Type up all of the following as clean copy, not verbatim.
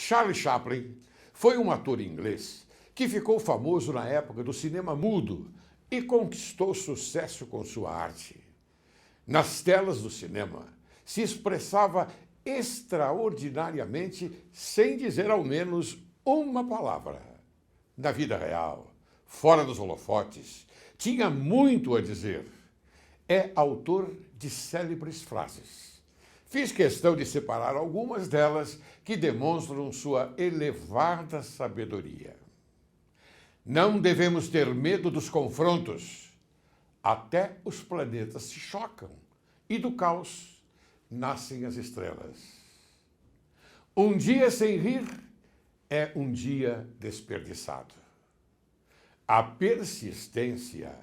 Charlie Chaplin foi um ator inglês que ficou famoso na época do cinema mudo e conquistou sucesso com sua arte. Nas telas do cinema, se expressava extraordinariamente sem dizer ao menos uma palavra. Na vida real, fora dos holofotes, tinha muito a dizer. É autor de célebres frases. Fiz questão de separar algumas delas que demonstram sua elevada sabedoria. Não devemos ter medo dos confrontos. Até os planetas se chocam e do caos nascem as estrelas. Um dia sem rir é um dia desperdiçado. A persistência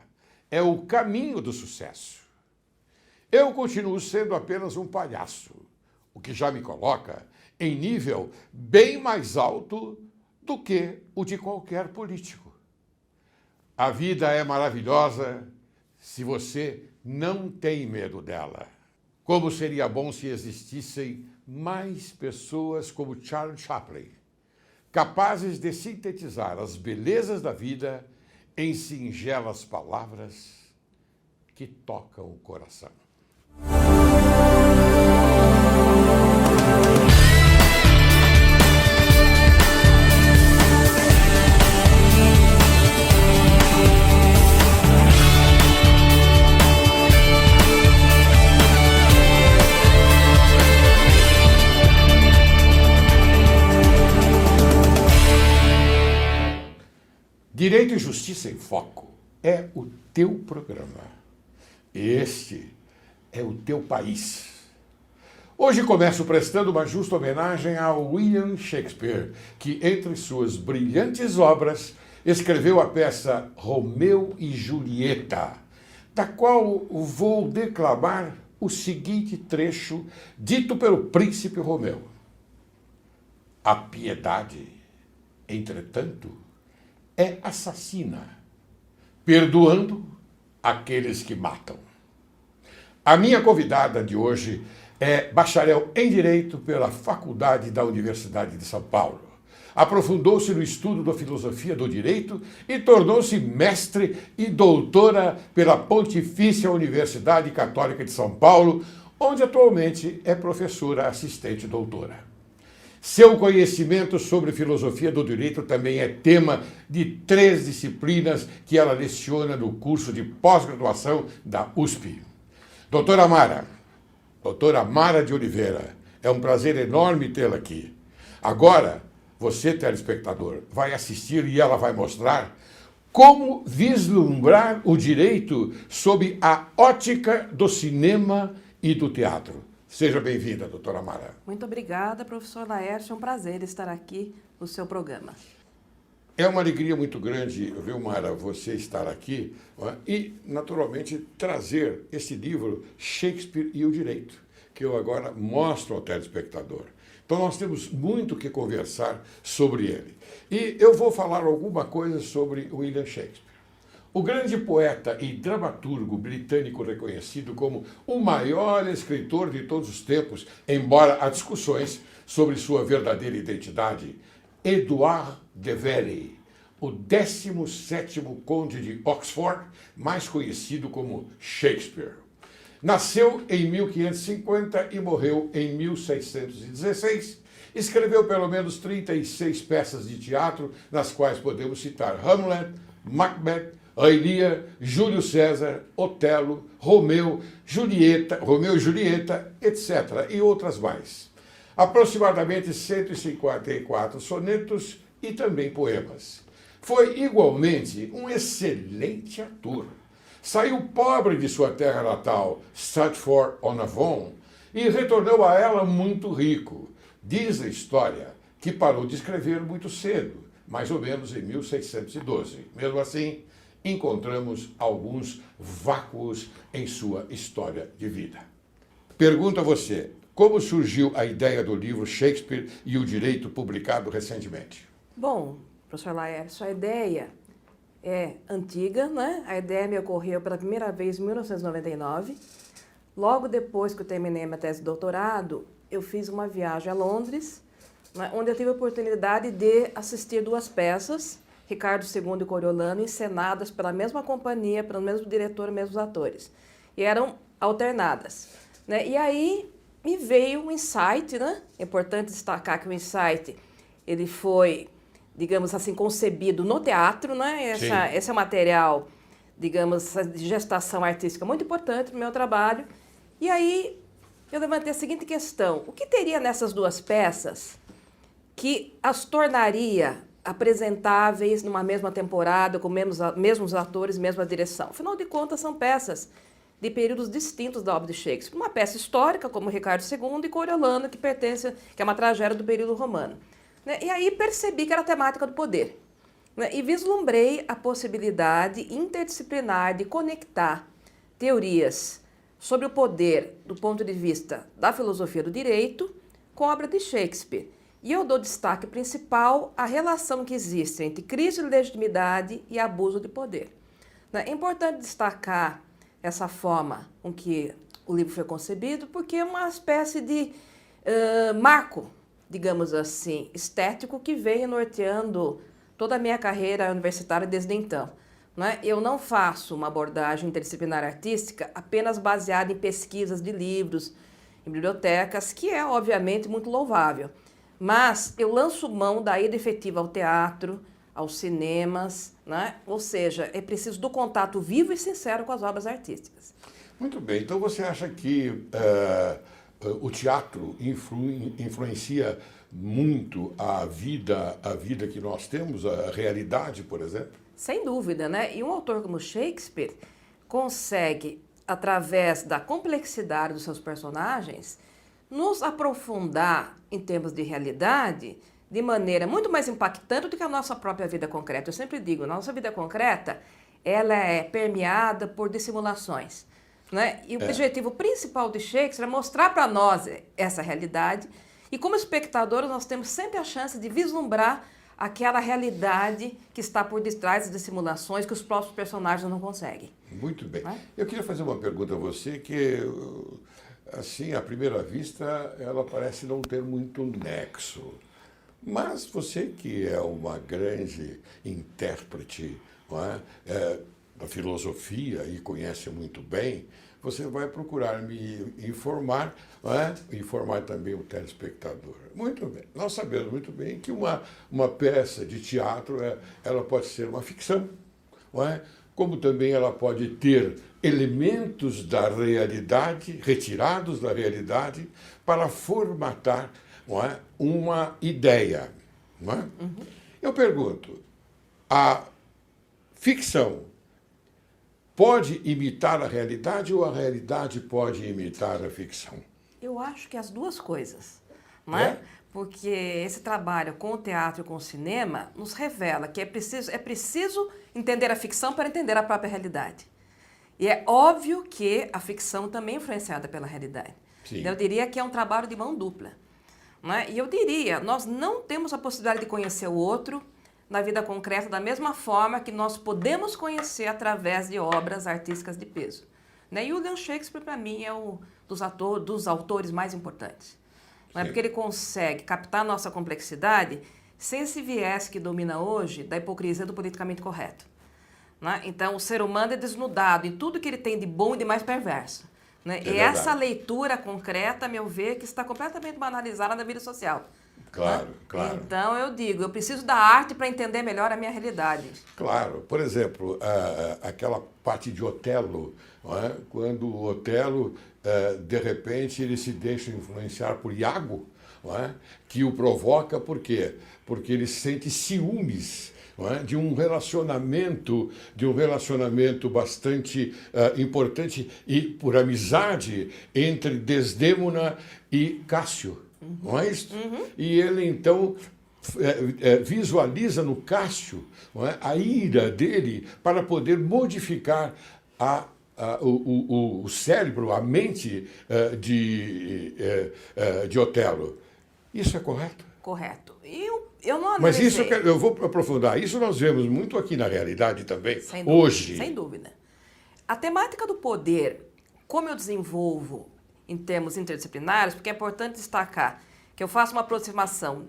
é o caminho do sucesso. Eu continuo sendo apenas um palhaço, o que já me coloca em nível bem mais alto do que o de qualquer político. A vida é maravilhosa se você não tem medo dela. Como seria bom se existissem mais pessoas como Charlie Chaplin, capazes de sintetizar as belezas da vida em singelas palavras que tocam o coração. Direito e Justiça em Foco é o teu programa. Este é o teu país. Hoje começo prestando uma justa homenagem a William Shakespeare, que, entre suas brilhantes obras, escreveu a peça Romeu e Julieta, da qual vou declamar o seguinte trecho dito pelo príncipe Romeu. A piedade, entretanto, é assassina, perdoando aqueles que matam. A minha convidada de hoje é bacharel em Direito pela Faculdade da Universidade de São Paulo. Aprofundou-se no estudo da filosofia do direito e tornou-se mestre e doutora pela Pontifícia Universidade Católica de São Paulo, onde atualmente é professora assistente doutora. Seu conhecimento sobre filosofia do direito também é tema de 3 disciplinas que ela leciona no curso de pós-graduação da USP. Doutora Mara de Oliveira, é um prazer enorme tê-la aqui. Agora, você, telespectador, vai assistir e ela vai mostrar como vislumbrar o direito sob a ótica do cinema e do teatro. Seja bem-vinda, doutora Mara. Muito obrigada, professor Laércio. É um prazer estar aqui no seu programa. É uma alegria muito grande, viu, Mara, você estar aqui e, naturalmente, trazer esse livro, Shakespeare e o Direito, que eu agora mostro ao telespectador. Então, nós temos muito que conversar sobre ele. E eu vou falar alguma coisa sobre William Shakespeare. O grande poeta e dramaturgo britânico reconhecido como o maior escritor de todos os tempos, embora há discussões sobre sua verdadeira identidade, Edward de Vere, o 17º conde de Oxford, mais conhecido como Shakespeare. Nasceu em 1550 e morreu em 1616. Escreveu pelo menos 36 peças de teatro, nas quais podemos citar Hamlet, Macbeth, a Elia, Júlio César, Otelo, Romeu e Julieta, etc., e outras mais. Aproximadamente 154 sonetos e também poemas. Foi igualmente um excelente ator. Saiu pobre de sua terra natal, Stratford-on-Avon, e retornou a ela muito rico. Diz a história que parou de escrever muito cedo, mais ou menos em 1612. Mesmo assim, encontramos alguns vácuos em sua história de vida. Pergunto a você, como surgiu a ideia do livro Shakespeare e o Direito, publicado recentemente? Bom, professor Laércio, a ideia é antiga, né? A ideia me ocorreu pela primeira vez em 1999. Logo depois que eu terminei minha tese de doutorado, eu fiz uma viagem a Londres né, onde eu tive a oportunidade de assistir 2 peças, Ricardo II e Coriolano, encenadas pela mesma companhia, pelo mesmo diretor e mesmos atores. E eram alternadas. Né? E aí me veio um insight, né? É importante destacar que o insight ele foi, digamos assim, concebido no teatro, né? Esse é um material, digamos, de gestação artística muito importante no meu trabalho. E aí eu levantei a seguinte questão: o que teria nessas 2 peças que as tornaria apresentáveis numa mesma temporada, com mesmos atores, mesma direção? Afinal de contas, são peças de períodos distintos da obra de Shakespeare. Uma peça histórica, como Ricardo II, e Coriolano, que é uma tragédia do período romano. Né? E aí percebi que era a temática do poder. Né? E vislumbrei a possibilidade interdisciplinar de conectar teorias sobre o poder do ponto de vista da filosofia do direito com a obra de Shakespeare. E eu dou destaque principal à relação que existe entre crise de legitimidade e abuso de poder. É importante destacar essa forma com que o livro foi concebido, porque é uma espécie de marco, digamos assim, estético que veio norteando toda a minha carreira universitária desde então. Né? Eu não faço uma abordagem interdisciplinar artística apenas baseada em pesquisas de livros, em bibliotecas, que é, obviamente, muito louvável. Mas eu lanço mão da ida efetiva ao teatro, aos cinemas, né? Ou seja, é preciso do contato vivo e sincero com as obras artísticas. Muito bem, então você acha que o teatro influencia muito a vida que nós temos, a realidade, por exemplo? Sem dúvida, né? E um autor como Shakespeare consegue, através da complexidade dos seus personagens, nos aprofundar em termos de realidade de maneira muito mais impactante do que a nossa própria vida concreta. Eu sempre digo, a nossa vida concreta, ela é permeada por dissimulações. Né? E o objetivo principal de Shakespeare é mostrar para nós essa realidade e, como espectadores, nós temos sempre a chance de vislumbrar aquela realidade que está por detrás das dissimulações que os próprios personagens não conseguem. Muito bem. Né? Eu queria fazer uma pergunta a você que, assim, à primeira vista, ela parece não ter muito nexo. Mas você que é uma grande intérprete, não é, da filosofia e conhece muito bem, você vai procurar me informar, não é? Informar também o telespectador. Muito bem. Nós sabemos muito bem que uma peça de teatro ela pode ser uma ficção, não é? Como também ela pode ter elementos da realidade, retirados da realidade, para formatar, não é, uma ideia. Não é? Uhum. Eu pergunto, a ficção pode imitar a realidade ou a realidade pode imitar a ficção? Eu acho que as 2 coisas. Não é? Porque esse trabalho com o teatro e com o cinema nos revela que é preciso entender a ficção para entender a própria realidade. E é óbvio que a ficção também é influenciada pela realidade. Sim. Eu diria que é um trabalho de mão dupla. Né? E eu diria, nós não temos a possibilidade de conhecer o outro na vida concreta da mesma forma que nós podemos conhecer através de obras artísticas de peso. Né? E o William Shakespeare, para mim, é dos autores mais importantes. Né? Porque ele consegue captar a nossa complexidade sem esse viés que domina hoje da hipocrisia do politicamente correto. Né? Então, o ser humano é desnudado em tudo que ele tem de bom e de mais perverso. Né? E essa leitura concreta, a meu ver, que está completamente banalizada na vida social. Claro, né? Claro. Então, eu digo, eu preciso da arte para entender melhor a minha realidade. Claro. Por exemplo, aquela parte de Otelo, não é? Quando o Otelo, de repente, ele se deixa influenciar por Iago, não é? Que o provoca, por quê? Porque ele sente ciúmes, não é? de um relacionamento bastante importante e por amizade entre Desdémona e Cássio. Não é isso? Uhum. E ele, então, visualiza no Cássio, não é, a ira dele para poder modificar o cérebro, a mente de Otelo. Isso é correto? Correto. Eu não Mas isso eu vou aprofundar. Isso nós vemos muito aqui na realidade também, sem dúvida, hoje. Sem dúvida. A temática do poder, como eu desenvolvo em termos interdisciplinares, porque é importante destacar que eu faço uma aproximação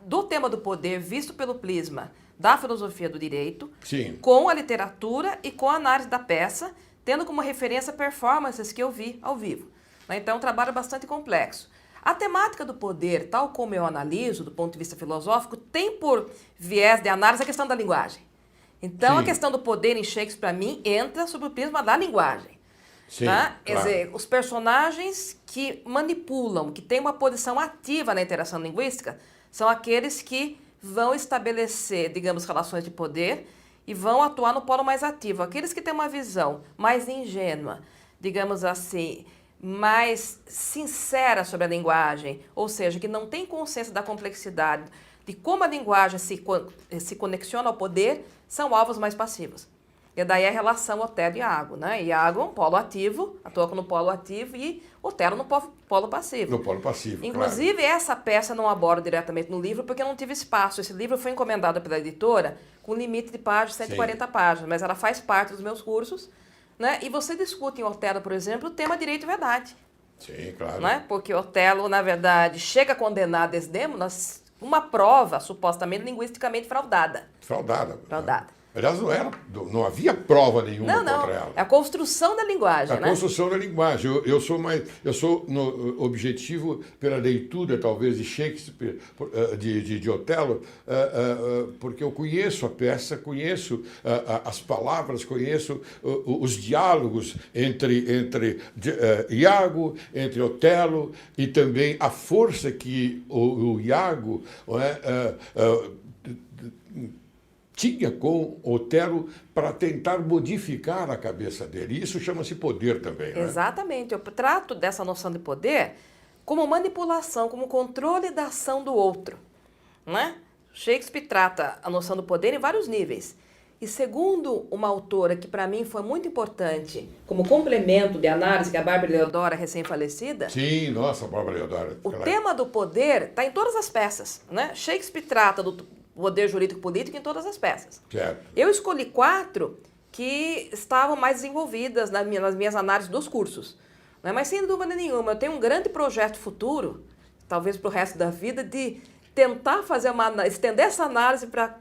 do tema do poder visto pelo prisma da filosofia do direito, Sim. com a literatura e com a análise da peça, tendo como referência performances que eu vi ao vivo. Né? Então, é um trabalho bastante complexo. A temática do poder, tal como eu analiso do ponto de vista filosófico, tem por viés de análise a questão da linguagem. Então, Sim. a questão do poder em Shakespeare, para mim, entra sob o prisma da linguagem. Sim, Tá? Quer claro. dizer, os personagens que manipulam, que têm uma posição ativa na interação linguística, são aqueles que vão estabelecer, digamos, relações de poder e vão atuar no polo mais ativo. Aqueles que têm uma visão mais ingênua, digamos assim, mais sincera sobre a linguagem, ou seja, que não tem consciência da complexidade de como a linguagem se conexiona ao poder, são alvos mais passivos. E daí a relação Otelo e Iago, né? Iago é um polo ativo, atua no polo ativo, e Otelo no polo passivo. No polo passivo, Inclusive, claro. essa peça não abordo diretamente no livro, porque eu não tive espaço. Esse livro foi encomendado pela editora com limite de páginas, 140 páginas, mas ela faz parte dos meus cursos, né? E você discute em Otelo, por exemplo, o tema direito e verdade. Sim, claro. Né? Porque Otelo, na verdade, chega a condenar Desdémona uma prova supostamente linguisticamente fraudada. Fraudada. Fraudada. Aliás, não havia prova nenhuma Não, contra ela. é a construção da linguagem, A né? construção da linguagem. Eu sou no objetivo pela leitura, talvez, de Shakespeare, de Otelo, porque eu conheço a peça, conheço as palavras, conheço os diálogos entre Iago, entre Otelo, e também a força que o Iago tinha com Otelo para tentar modificar a cabeça dele. Isso chama-se poder também, né? Exatamente. Eu trato dessa noção de poder como manipulação, como controle da ação do outro, né? Shakespeare trata a noção do poder em vários níveis. E segundo uma autora que para mim foi muito importante, como complemento de análise, que é a Bárbara Leodora, recém-falecida. Sim, nossa, Bárbara Leodora. O tema do poder está em todas as peças, né? Shakespeare trata do poder jurídico-político em todas as peças. Certo. Eu escolhi 4 que estavam mais desenvolvidas nas minhas análises dos cursos. Né? Mas sem dúvida nenhuma, eu tenho um grande projeto futuro, talvez para o resto da vida, de tentar estender essa análise para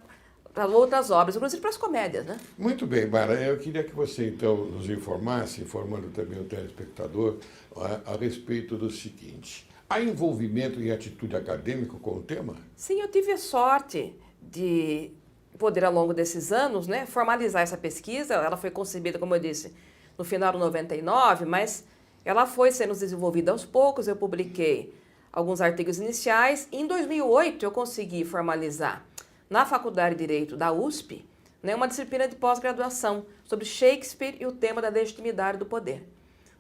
outras obras, inclusive para as comédias. Né? Muito bem, Bara. Eu queria que você, então, nos informasse, informando também o telespectador, a respeito do seguinte: há envolvimento em atitude acadêmica com o tema? Sim, eu tive a sorte de poder, ao longo desses anos, né, formalizar essa pesquisa. Ela foi concebida, como eu disse, no final de 99, mas ela foi sendo desenvolvida aos poucos. Eu publiquei alguns artigos iniciais. Em 2008, eu consegui formalizar na Faculdade de Direito da USP, né, uma disciplina de pós-graduação sobre Shakespeare e o tema da legitimidade do poder.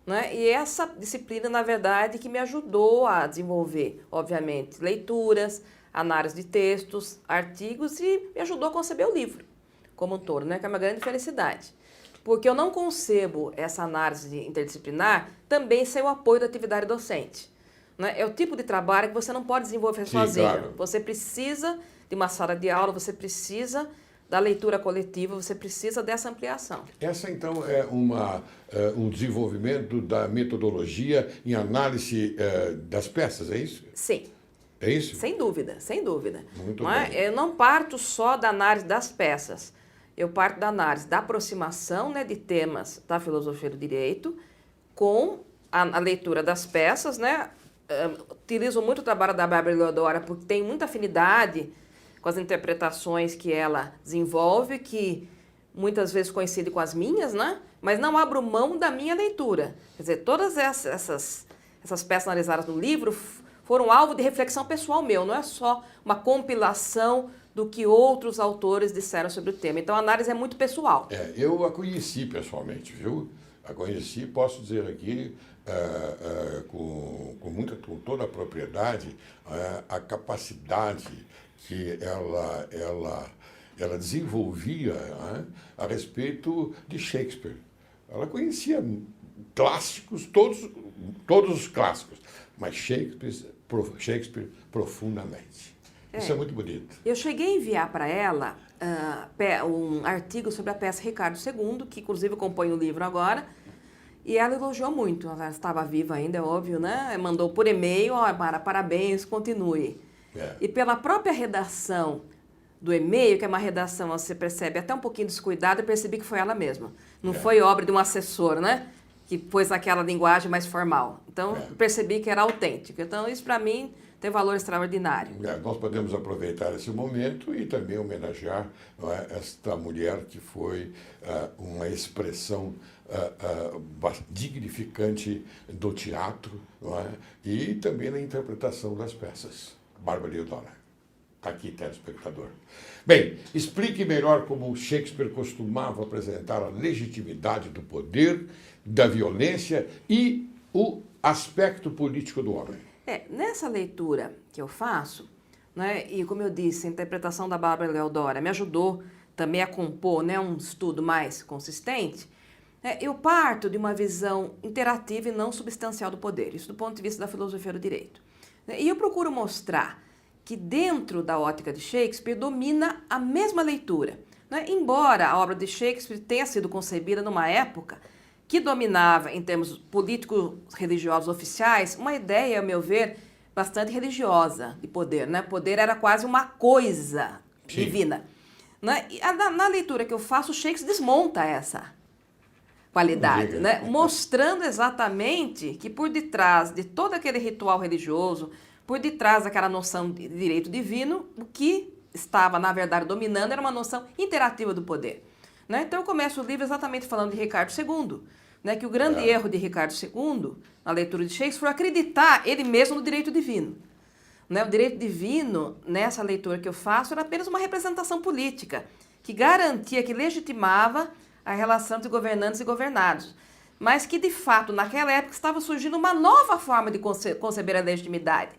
Né? E essa disciplina, na verdade, que me ajudou a desenvolver, obviamente, leituras, análise de textos, artigos, e me ajudou a conceber o livro como um todo, né? Que é uma grande felicidade. Porque eu não concebo essa análise interdisciplinar também sem o apoio da atividade docente. Né? É o tipo de trabalho que você não pode desenvolver sozinho. Claro. Você precisa de uma sala de aula, você precisa da leitura coletiva, você precisa dessa ampliação. Essa, então, é um desenvolvimento da metodologia em análise das peças, é isso? Sim. É isso? Sem dúvida, sem dúvida. Muito não bem. Eu não parto só da análise das peças, eu parto da análise da aproximação, né, de temas da filosofia do direito com a leitura das peças, né? Utilizo muito o trabalho da Bárbara Leodora porque tem muita afinidade com as interpretações que ela desenvolve, que muitas vezes coincidem com as minhas, né? Mas não abro mão da minha leitura. Quer dizer, todas essas peças analisadas no livro foram alvo de reflexão pessoal meu, não é só uma compilação do que outros autores disseram sobre o tema. Então, a análise é muito pessoal. Eu a conheci pessoalmente, viu? A conheci, posso dizer aqui, com toda a propriedade, a capacidade que ela desenvolvia a respeito de Shakespeare. Ela conhecia clássicos, todos os clássicos, mas Shakespeare profundamente. Isso é muito bonito. Eu cheguei a enviar para ela um artigo sobre a peça Ricardo II, que inclusive compõe o livro agora, e ela elogiou muito. Ela estava viva ainda, é óbvio, né? Mandou por e-mail: Mara, parabéns, continue. E pela própria redação do e-mail, que é uma redação, você percebe até um pouquinho descuidada, eu percebi que foi ela mesma. Não foi obra de um assessor, né? Que pôs aquela linguagem mais formal. Então, percebi que era autêntico. Então, isso para mim tem valor extraordinário. Nós podemos aproveitar esse momento e também homenagear, não é, esta mulher que foi uma expressão dignificante do teatro, não é, e também na interpretação das peças. Bárbara Eudora. Está aqui, telespectador. Bem, explique melhor como Shakespeare costumava apresentar a legitimidade do poder, da violência e o aspecto político do homem. Nessa leitura que eu faço, né, e como eu disse, a interpretação da Bárbara Eudora me ajudou também a compor, né, um estudo mais consistente, eu parto de uma visão interativa e não substancial do poder, isso do ponto de vista da filosofia do direito. E eu procuro mostrar que dentro da ótica de Shakespeare domina a mesma leitura, né? Embora a obra de Shakespeare tenha sido concebida numa época que dominava, em termos políticos religiosos oficiais, uma ideia, a meu ver, bastante religiosa de poder, né? Poder era quase uma coisa divina. Né? E na leitura que eu faço, Shakespeare desmonta essa qualidade, né? Mostrando exatamente que por detrás de todo aquele ritual religioso, por detrás daquela noção de direito divino, o que estava, na verdade, dominando era uma noção interativa do poder. Né? Então, eu começo o livro exatamente falando de Ricardo II, né? Que o grande erro de Ricardo II, na leitura de Shakespeare, foi acreditar ele mesmo no direito divino. Né? O direito divino, nessa leitura que eu faço, era apenas uma representação política, que garantia, que legitimava a relação entre governantes e governados. Mas que, de fato, naquela época estava surgindo uma nova forma de conceber a legitimidade,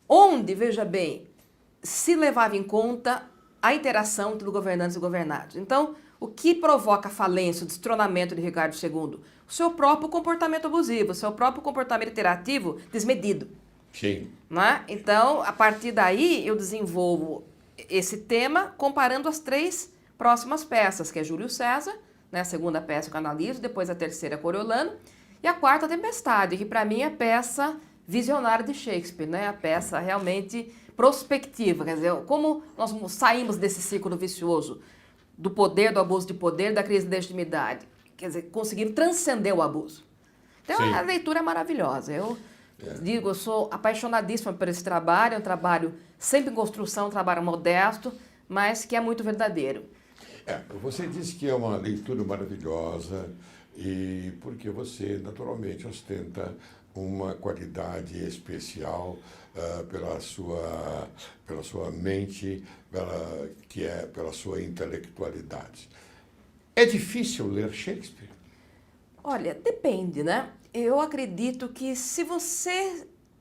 onde, veja bem, se levava em conta a interação entre governantes e governados. Então, o que provoca a falência, o destronamento de Ricardo II? O seu próprio comportamento abusivo, o seu próprio comportamento iterativo desmedido. Sim. Né? Então, a partir daí, eu desenvolvo esse tema comparando as 3 próximas peças, que é Júlio César, né, a segunda peça que eu analiso, depois a terceira, Coriolano, e a quarta, Tempestade, que para mim é a peça visionária de Shakespeare, né? A peça realmente prospectiva, quer dizer, como nós saímos desse ciclo vicioso do poder, do abuso de poder, da crise de legitimidade, quer dizer, conseguiram transcender o abuso. Então, a leitura é maravilhosa. Eu digo, eu sou apaixonadíssima por esse trabalho, é um trabalho sempre em construção, um trabalho modesto, mas que é muito verdadeiro. Você disse que é uma leitura maravilhosa e porque você, naturalmente, ostenta uma qualidade especial pela sua mente, pela sua intelectualidade. É difícil ler Shakespeare? Olha, depende, né? Eu acredito que se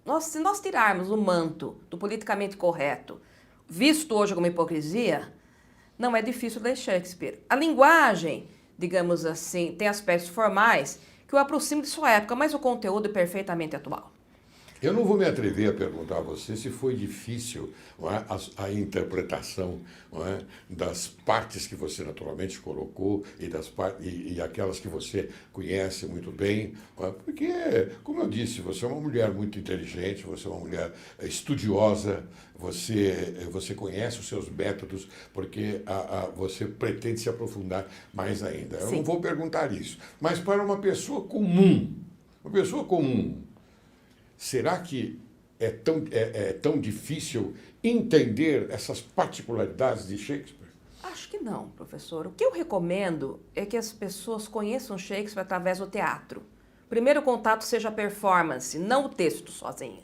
nós tirarmos o manto do politicamente correto, visto hoje como hipocrisia, não é difícil ler Shakespeare. A linguagem, digamos assim, tem aspectos formais que o aproximam de sua época, mas o conteúdo é perfeitamente atual. Eu não vou me atrever a perguntar a você se foi difícil, não é, a interpretação, não é, das partes que você naturalmente colocou e aquelas que você conhece muito bem, não é, porque, como eu disse, você é uma mulher muito inteligente, você é uma mulher estudiosa, você conhece os seus métodos, porque você pretende se aprofundar mais ainda. Eu não vou perguntar isso, mas para uma pessoa comum, será que é tão difícil entender essas particularidades de Shakespeare? Acho que não, professor. O que eu recomendo é que as pessoas conheçam Shakespeare através do teatro. O primeiro contato seja a performance, não o texto sozinho.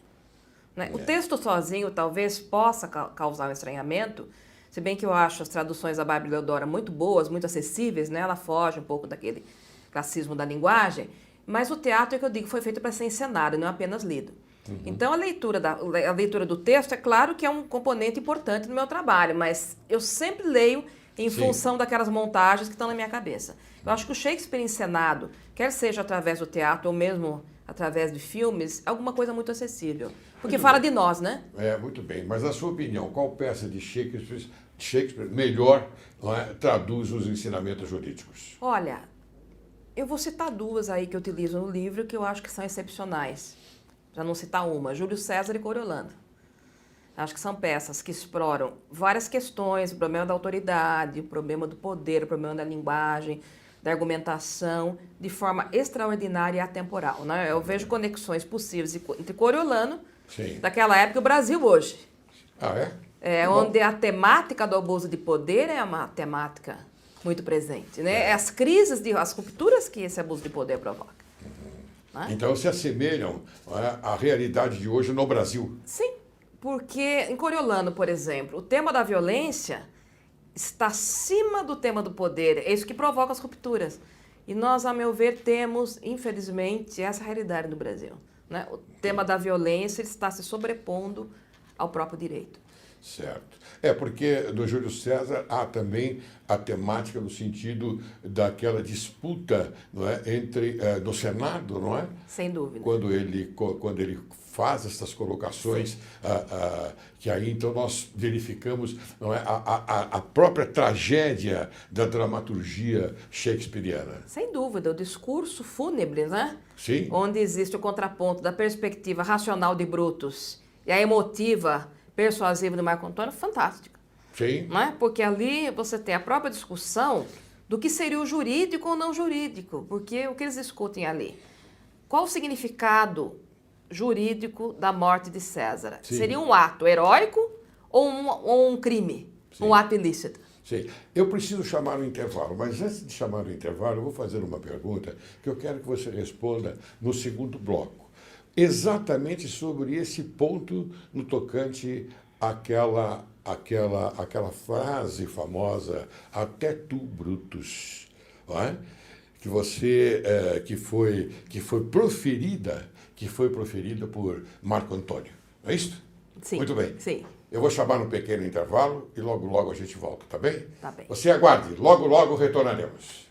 Né? O texto sozinho talvez possa causar um estranhamento, se bem que eu acho as traduções da Bárbara Eudora muito boas, muito acessíveis, né? Ela foge um pouco daquele classismo da linguagem, mas o teatro, é que eu digo, foi feito para ser encenado, não apenas lido. Então, a leitura do texto, é claro que é um componente importante no meu trabalho, mas eu sempre leio em função daquelas montagens que estão na minha cabeça. Eu acho que o Shakespeare encenado, quer seja através do teatro ou mesmo através de filmes, é alguma coisa muito acessível. Porque fala de nós, né? Muito bem. Mas, na sua opinião, qual peça de Shakespeare melhor, não é, traduz os ensinamentos jurídicos? Olha, eu vou citar 2 aí que eu utilizo no livro que eu acho que são excepcionais. Para não citar uma, Júlio César e Coriolano. Acho que são peças que exploram várias questões, o problema da autoridade, o problema do poder, o problema da linguagem, da argumentação, de forma extraordinária e atemporal, né? Eu vejo conexões possíveis entre Coriolano, Sim. daquela época, e o Brasil hoje. Ah, é? Onde a temática do abuso de poder é uma temática muito presente, né? As crises, as rupturas que esse abuso de poder provoca. Né? Então se assemelham à realidade de hoje no Brasil. Sim, porque em Coriolano, por exemplo, o tema da violência está acima do tema do poder. É isso que provoca as rupturas. E nós, a meu ver, temos, infelizmente, essa realidade no Brasil. Né? O tema da violência está se sobrepondo ao próprio direito. Certo. Porque no Júlio César há também a temática no sentido daquela disputa, não é, entre no Senado, não é? Sem dúvida. Quando ele faz essas colocações, que aí então nós verificamos, não é, a própria tragédia da dramaturgia shakespeariana. Sem dúvida, o discurso fúnebre, né? Sim. Onde existe o contraponto da perspectiva racional de Brutus e a emotiva, persuasiva do Marco Antônio, fantástica. Sim. Não é? Porque ali você tem a própria discussão do que seria o jurídico ou não jurídico, porque o que eles discutem ali? Qual o significado jurídico da morte de César? Sim. Seria um ato heróico ou um crime? Sim. Um ato ilícito? Sim. Eu preciso chamar o intervalo, mas antes de chamar o intervalo, eu vou fazer uma pergunta que eu quero que você responda no segundo bloco. Exatamente sobre esse ponto no tocante àquela frase famosa, até tu, Brutus, não é? Que você que foi proferida por Marco Antônio. Não é isso? Sim. Muito bem. Sim. Eu vou chamar um pequeno intervalo e logo a gente volta, tá bem? Tá bem. Você aguarde, logo retornaremos.